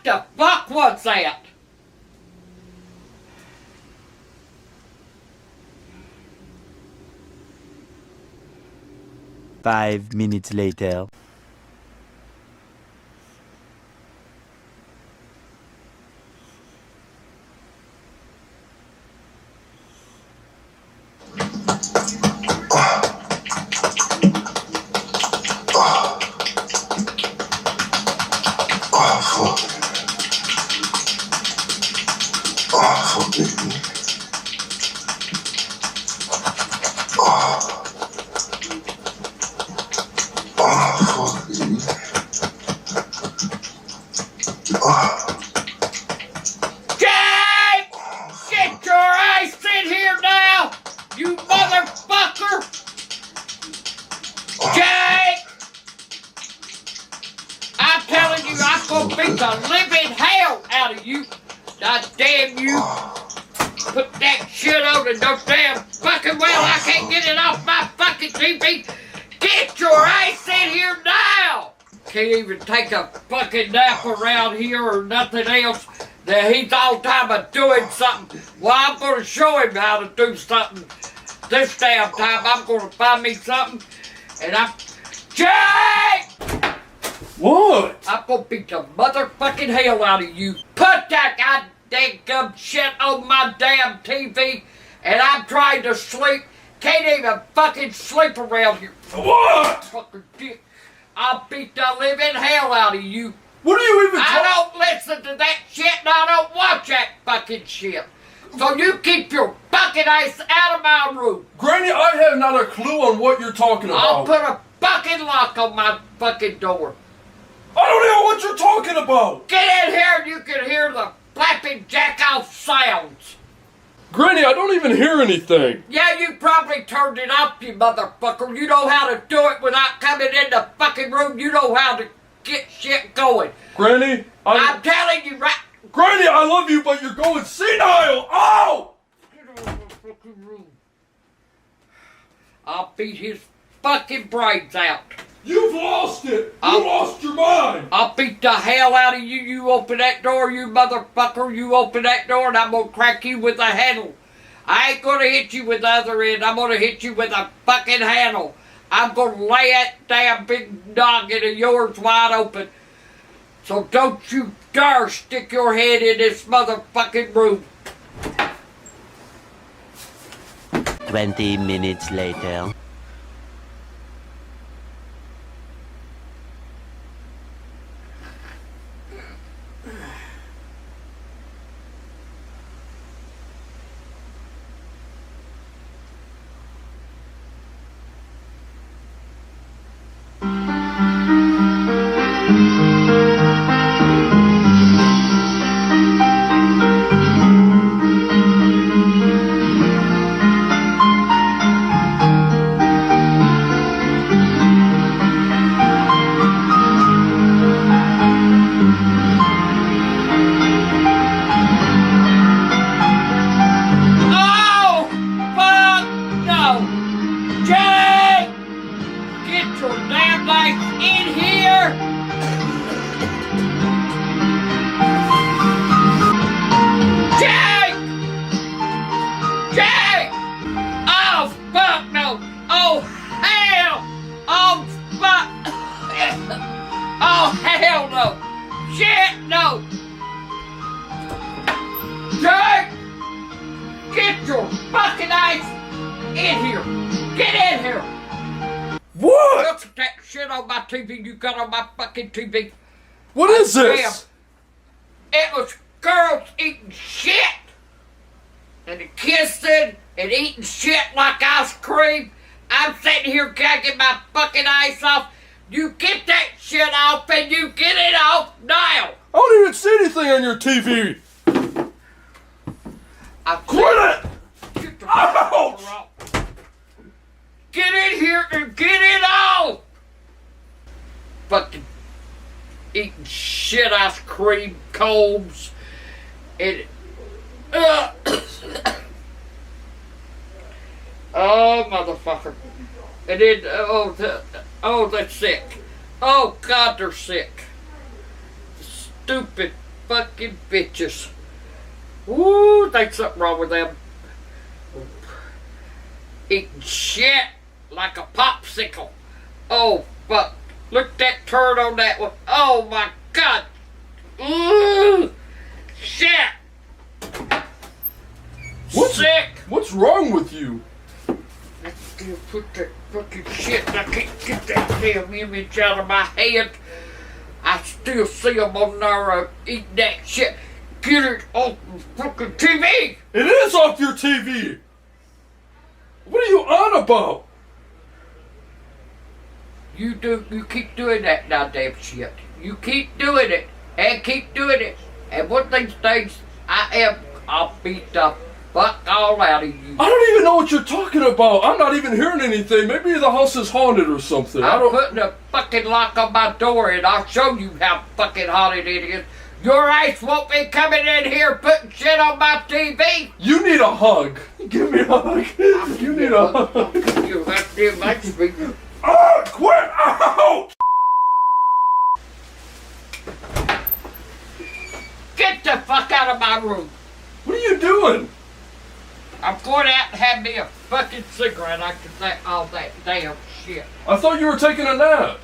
the fuck was that? Five minutes later. Jake! Get your ass in here now! You motherfucker! Jake! I'm telling you, I'm gonna beat the living hell out of you! God damn you! Put that shit on and no damn fucking well I can't get it off my fucking TV! Get your ass in here now! Can't even take a fucking nap around here or nothing else. That he's all time of doing something. Well, I'm gonna show him how to do something. This damn time I'm gonna find me something. And I'm... Jake! What? I'm gonna beat the motherfucking hell out of you. Put that goddamn shit on my damn TV. And I'm trying to sleep. Can't even fucking sleep around here. What? Fucking dick. I'll beat the living hell out of you. What are you even talking? I don't listen to that shit and I don't watch that fucking shit. So you keep your fucking ass out of my room. Granny, I have not a clue on what you're talking I'll about. put a fucking lock on my fucking door. I don't know what you're talking about. Get in here and you can hear the flapping jack-off sounds. Granny, I don't even hear anything. Yeah, you probably turned it off, you motherfucker. You know how to do it without coming in the fucking room. You know how to get shit going. Granny, I'm telling you right... Granny, I love you, but you're going senile. Oh! Get out of the fucking room. I'll beat his fucking brains out. You've lost it. You lost your mind. I'll beat the hell out of you. You open that door, you motherfucker. You open that door and I'm gonna crack you with a handle. I ain't gonna hit you with the other end. I'm gonna hit you with a fucking handle. I'm gonna lay that damn big noggin of yours wide open. So don't you dare stick your head in this motherfucking room. 20 minutes later. Oh! Fuck no! Jake! Get your damn ass in here! Jake! Jake! Oh, fuck no! Oh, hell! Oh, fuck! Oh, hell no! Shit, no! Jake! Get your fucking ass in here! Get in here! What? Look at that shit on my TV you got on my fucking TV. What is this? Damn. It was girls eating shit! And kissing and eating shit like ice cream. I'm sitting here gagging my fucking ass off. You get that shit off and you get it off now! I don't even see anything on your TV. Quit it! Get the Ouch! fucker off. Get in here and get it off! Fucking eating shit ice cream combs and oh motherfucker. And then oh they're sick. Oh God, they're sick. Stupid fucking bitches. Woo, there's something wrong with them. Eating shit like a popsicle. Oh, fuck. Look at that turd on that one. Oh, my God. Ooh, shit. Sick. What's wrong with you? I still put that fucking shit. I can't get that damn image out of my head. I still see them on there eating that shit. Get it off the fucking TV. It is off your TV. What are you on about? You keep doing that now, damn shit. You keep doing it, and keep doing it. And one of these days, I'll beat the fuck all out of you. I don't even know what you're talking about. I'm not even hearing anything. Maybe the house is haunted or something. I'm putting a fucking lock on my door, and I'll show you how fucking haunted it is. Your ass won't be coming in here putting shit on my TV. You need a hug. Give me a hug. You need a hug. You have to match me. Ah, quit! Ow! Get the fuck out of my room. What are you doing? I'm going out and have me a fucking cigarette after that all that damn shit. I thought you were taking a nap.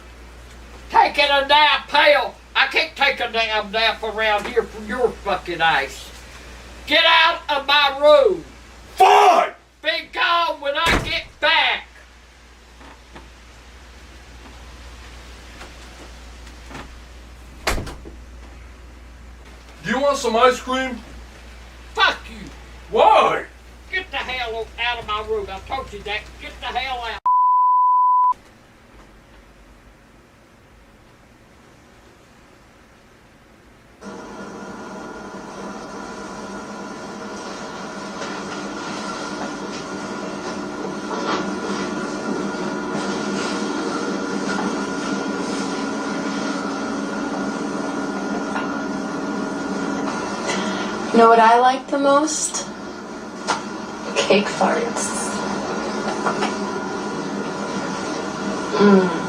Taking a nap, hell. I can't take a damn nap around here from your fucking ice. Get out of my room. Fine! Be gone when I get back. Do you want some ice cream? Fuck you. Why? Get the hell out of my room. I told you that. Get the hell out. You know what I like the most? Cake farts.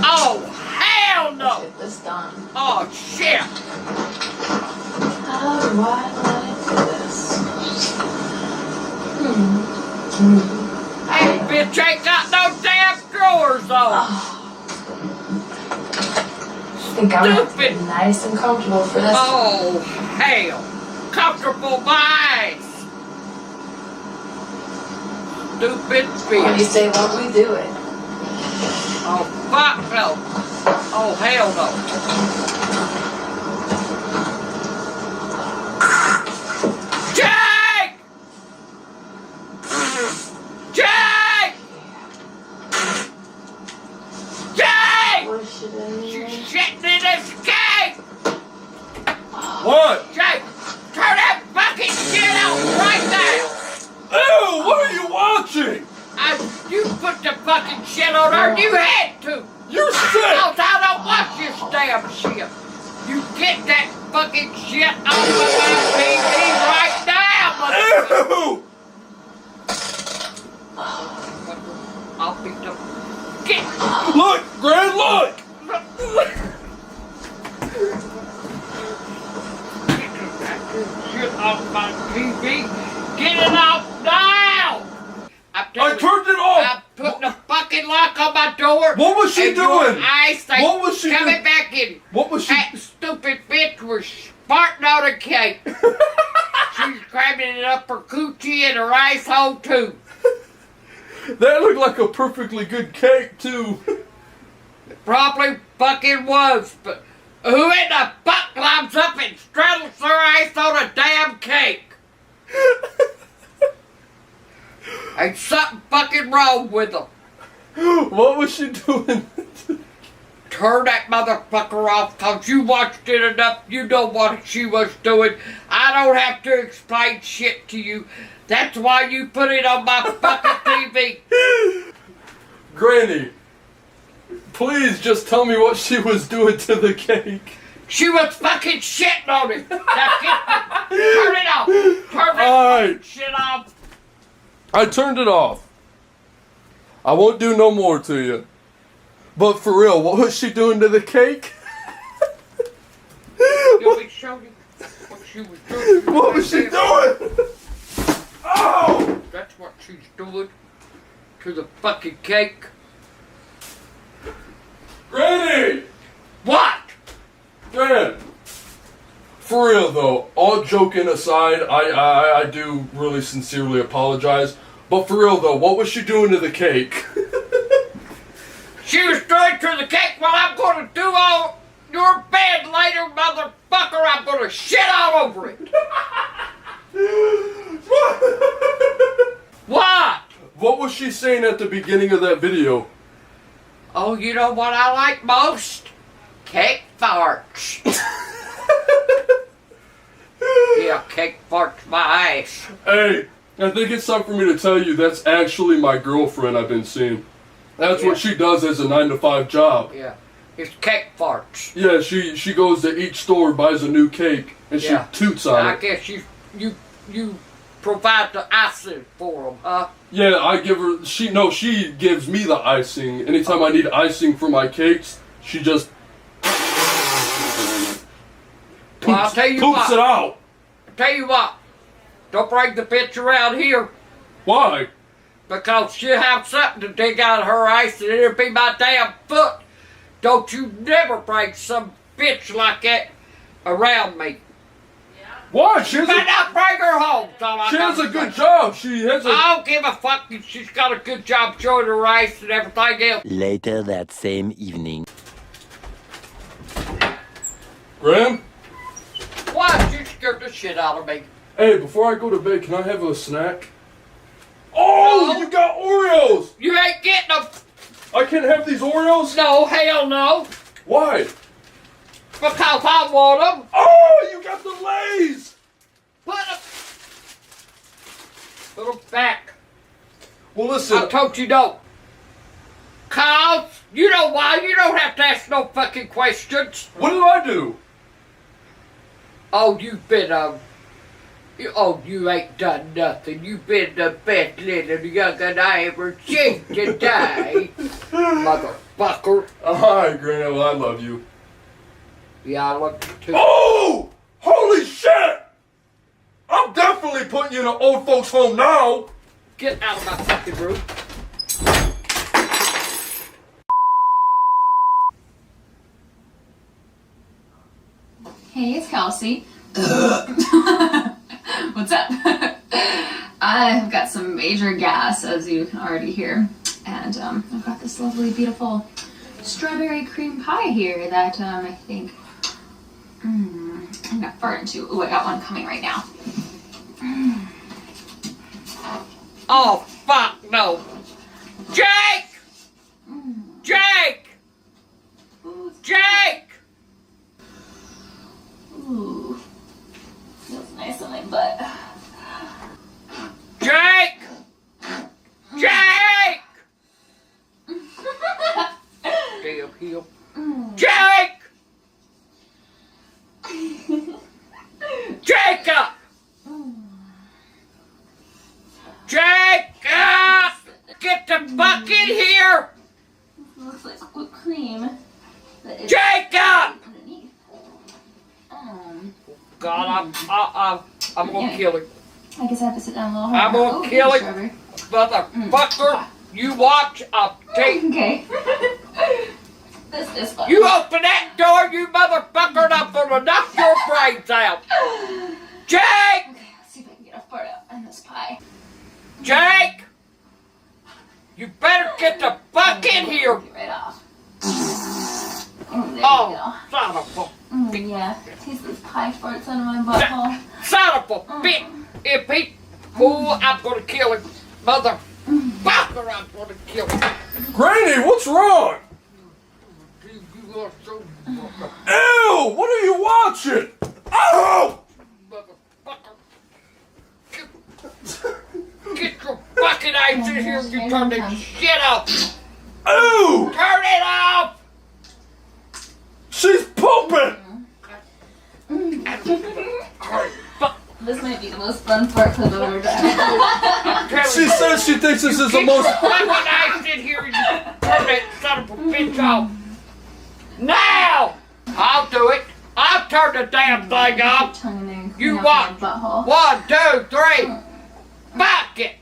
Oh, hell no. Get this done. Oh, shit. How do I like this? Hey, bitch ain't got no damn drawers on. I think I'm gonna be Stupid. nice and comfortable for this. Oh, hell. Comfortable minds. Stupid What do you bitch. say while we do it? Oh, fuck no. Oh, hell no. Jake! Jake! Jake! Push it in You're here. shitting in this cake! What? Jake, turn that fucking shit out right now! Ew, what are you watching? You put the fucking shit on her, you had to! You're sick! Else I don't watch this damn shit! You get that fucking shit off of my TV right now, Ew! motherfucker! I'll beat the... Get... Look, Gran, look! Shit off my TV! Get it off now! I turned it off! I'm putting a fucking lock on my door. What was she and your doing? eyes ain't What was she coming doing? back in. What was she... That stupid bitch was farting on a cake. She's cramming it up her coochie and her ice hole too. That looked like a perfectly good cake, too. Probably fucking was, but who in the fuck climbs up and straddles their ice on a damn cake? Ain't something fucking wrong with them. What was she doing? Turn that motherfucker off, cause you watched it enough. You know what she was doing. I don't have to explain shit to you. That's why you put it on my fucking TV. Granny, please just tell me what she was doing to the cake. She was fucking shitting on it. Now turn it off. Turn that Alright, shit off. I turned it off. I won't do no more to you. But for real, what was she doing to the cake? You want me to show you what she was doing. What was she doing? Oh! That's what she's doing to the fucking cake. Granny! What? Gran! For real though, all joking aside, I do really sincerely apologize. But for real though, what was she doing to the cake? She was doing to the cake. Well, I'm gonna do all your bed later, motherfucker. I'm gonna shit all over it. What? What was she saying at the beginning of that video? Oh, you know what I like most? Cake farts. Yeah, cake farts my ass. Hey, I think it's time for me to tell you that's actually my girlfriend I've been seeing. That's Yeah. what she does as a 9-to-5 job. Yeah, it's cake farts. Yeah, she goes to each store, buys a new cake, and Yeah. she toots on I it. guess you provide the icing for them, huh? Yeah, I give her. She gives me the icing. Anytime I need icing for my cakes, she just Well, I'll tell you poops what. it out. Tell you what. Don't bring the bitch around here. Why? Because she'll have something to dig out of her ice and it'll be my damn foot. Don't you never bring some bitch like that around me. Why? She You has might not bring her home. she has a good job. She has a. I don't give a fuck if she's got a good job showing her ice and everything else. Later that same evening. Graham? Why? She scared the shit out of me. Hey, before I go to bed, can I have a snack? Oh, No. you got Oreos! You ain't getting them. I can't have these Oreos? No, hell no. Why? Because I want them. Oh, you got the Lays! Put them back. Well, listen. I told you no. Cause you know why? You don't have to ask no fucking questions. What did I do? Oh, you've been you ain't done nothing. You've been the best little young'un I ever seen today, motherfucker. Hi, Granny. Well, I love you. Yeah, I love you too. Oh! Holy shit! I'm definitely putting you in an old folks home now. Get out of my fucking room. Hey, it's Kelsey. What's up? I've got some major gas, as you can already hear. And I've got this lovely, beautiful strawberry cream pie here that I think I'm gonna fart into. Ooh, I got one coming right now. Oh, fuck no. Jake! Jake! Jake! Ooh, feels nice on my butt. Jake! Jake! Damn heel. Jake! Jacob! Jacob! Get the bucket here! Looks like whipped cream. But it's Jacob! underneath. God, I'm gonna kill him. I guess I have to sit down a little I'm harder. gonna Oh, kill here's him. strawberry. Motherfucker, you watch, I'll take. Okay. This is fun. You open that door, you motherfucker, and I'm gonna knock your brains out. Jake! Okay, let's see if I can get a fart out in this pie. Jake! You better get the fuck in here! Get right off. Oh, there Oh, son of a you go. Yeah. Taste this pie farts out of my butthole. son of a bitch! If he fool, I'm gonna kill him. Motherfucker, I'm gonna kill him. Granny, what's wrong? You are so Ew! What are you watching? Oh! motherfucker. Get your fucking eyes in here and you turn that shit off. Ew! Turn it off! She's pooping! This might be the most fun fart clip I've ever done. I'm telling She you. says she thinks this is the Get most. your fucking eyes in here and you turn that son of a bitch off. Now! I'll do it. I'll turn the damn thing off. Tongue in there and You up watch. my butthole. 1, 2, 3. Fuck it.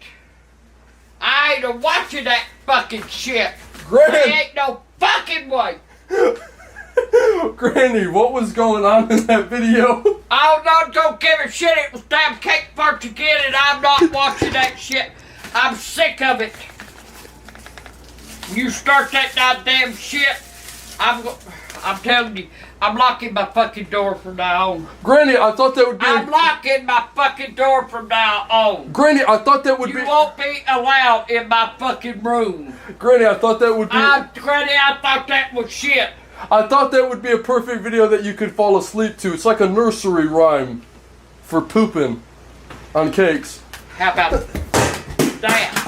I ain't a watching that fucking shit. There Granny, ain't no fucking way. Granny, what was going on in that video? Oh no, don't give a shit. It was damn cake farts again, and I'm not watching that shit. I'm sick of it. You start that goddamn shit, I'm telling you, I'm locking my fucking door from now on. Granny, I thought that would be. I'm locking my fucking door from now on. Granny, I thought that would You be. won't be allowed in my fucking room. Granny, I thought that would be. Granny, I thought that was shit. I thought that would be a perfect video that you could fall asleep to. It's like a nursery rhyme for pooping on cakes. How about that?